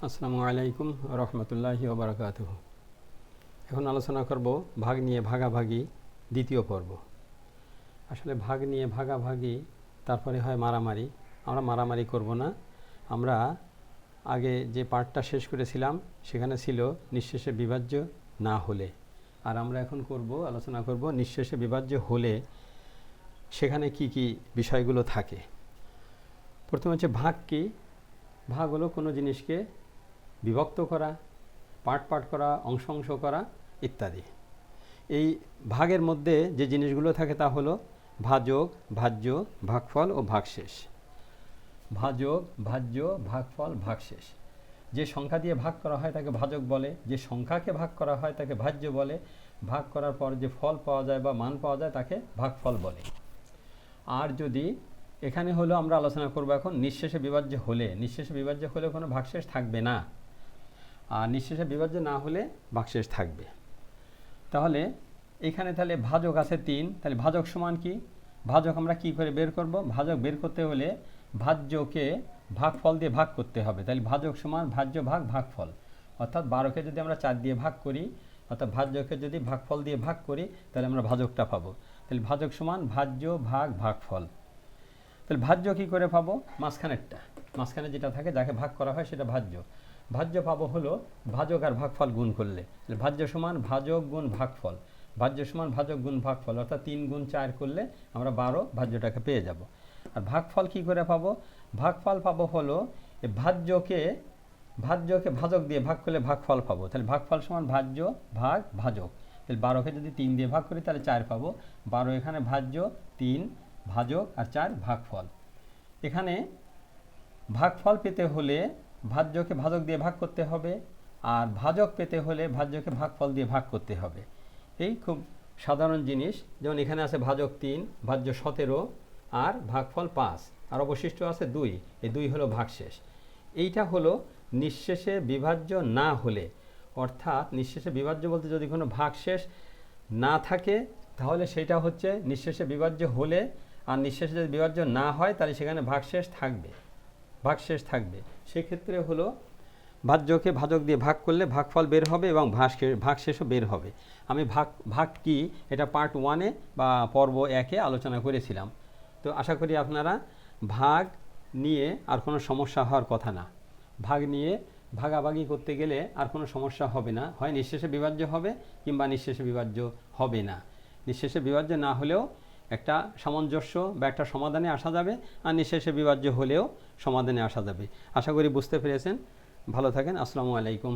আসসালামু আলাইকুম রহমতুল্লাহি ওয়া বারাকাতুহু। এখন আলোচনা করব ভাগ নিয়ে ভাগাভাগি দ্বিতীয় পর্ব। আসলে ভাগ নিয়ে ভাগাভাগি তারপরে হয় মারামারি। আমরা মারামারি করব না। আমরা আগে যে পার্টটা শেষ করেছিলাম সেখানে ছিল নিঃশেষে বিভাজ্য না হলে, আর আমরা এখন আলোচনা করব নিঃশেষে বিভাজ্য হলে সেখানে কি কি বিষয়গুলো থাকে। প্রথমে হচ্ছে ভাগ কি। ভাগ হলো কোনো জিনিসকে বিভক্ত করা, পার্ট করা, অংশ করা ইত্যাদি। এই ভাগের মধ্যে যে জিনিসগুলো থাকে তা হলো ভাজক, ভাজ্য, ভাগফল ও ভাগশেষ। ভাজক, ভাজ্য, ভাগফল, ভাগশেষ। যে সংখ্যা দিয়ে ভাগ করা হয় তাকে ভাজক বলে, যে সংখ্যাকে ভাগ করা হয় তাকে ভাজ্য বলে, ভাগ করার পর যে ফল পাওয়া যায় বা মান পাওয়া যায় তাকে ভাগফল বলে। আর যদি এখানে হলো আমরা আলোচনা করব এখন নিঃশেষে বিভাজ্য হলে। নিঃশেষে বিভাজ্য হলে কোনো ভাগশেষ থাকবে না, আর নিঃশেষে বিভাজ্য না হলে ভাগশেষ থাকবে। তাহলে এখানে তাহলে ভাজক আছে 3, তাহলে ভাজক সমান কি? ভাজক আমরা কি করে বের করব? ভাজক বের করতে হলে ভাজ্যকে ভাগফল দিয়ে ভাগ করতে হবে। তাহলে ভাজক সমান ভাজ্য ভাগ ভাগফল, অর্থাৎ 12কে যদি আমরা 4 দিয়ে ভাগ করি, অর্থাৎ ভাজ্যকে যদি ভাগফল দিয়ে ভাগ করি তাহলে আমরা ভাজকটা পাবো। তাহলে ভাজক সমান ভাজ্য ভাগ ভাগফল। তাহলে ভাজ্য কি করে পাবো? মাঝখানে যেটা থাকে যাকে ভাগ করা হয় সেটা ভাজ্য। ভাজ্য পাবো হলো ভাজক আর ভাগফল গুণ করলে। ভাজ্য সমান ভাজক গুণ ভাগফল, ভাজ্য সমান ভাজক গুণ ভাগফল, অর্থাৎ 3 গুণ 4 করলে আমরা 12 ভাজ্যটাকে পেয়ে যাব। আর ভাগফল কি করে পাবো? ভাগফল পাবো হলো ভাজ্যকে ভাজক দিয়ে ভাগ করলে ভাগফল পাবো। তাহলে ভাগফল সমান ভাজ্য ভাগ ভাজক। তাহলে 12কে যদি 3 দিয়ে ভাগ করি তাহলে 4 পাবো। 12 এখানে ভাজ্য, 3 ভাজক আর 4 ভাগফল। এখানে ভাগফল পেতে হলে ভাজ্যকে ভাজক দিয়ে ভাগ করতে হবে, আর ভাজক পেতে হলে ভাজ্যকে ভাগফল দিয়ে ভাগ করতে হবে। এই খুব সাধারণ জিনিস। যেমন এখানে আছে ভাজক 3, ভাজ্য 17 আর ভাগফল 5, আর অবশিষ্ট আছে 2। এই 2 হলো ভাগশেষ। এইটা হলো নিঃশেষে বিভাজ্য না হলে, অর্থাৎ নিঃশেষে বিভাজ্য বলতে যদি কোনো ভাগশেষ না থাকে তাহলে সেটা হচ্ছে নিঃশেষে বিভাজ্য হলে, আর নিঃশেষে যদি বিভাজ্য না হয় তাহলে সেখানে ভাগশেষ থাকবে। সেক্ষেত্রে হলো ভাজ্যকে ভাজক দিয়ে ভাগ করলে ভাগফল বের হবে এবং ভাগশেষও বের হবে। আমি ভাগ কি এটা পার্ট 1-এ বা পর্ব 1-এ আলোচনা করেছিলাম। তো আশা করি আপনারা ভাগ নিয়ে আর কোনো সমস্যা হওয়ার কথা না। ভাগ নিয়ে ভাগাভাগি করতে গেলে আর কোনো সমস্যা হবে না। হয় নিঃশেষে বিভাজ্য হবে কিংবা নিঃশেষে বিভাজ্য হবে না। নিঃশেষে বিভাজ্য না হলেও একটা সামঞ্জস্য বা একটা সমাধানে আসা যাবে, আর নিঃশেষে বিভাজ্য হলেও সমাধানে আসা যাবে। আশা করি বুঝতে পেরেছেন। ভালো থাকেন। আসসালামু আলাইকুম।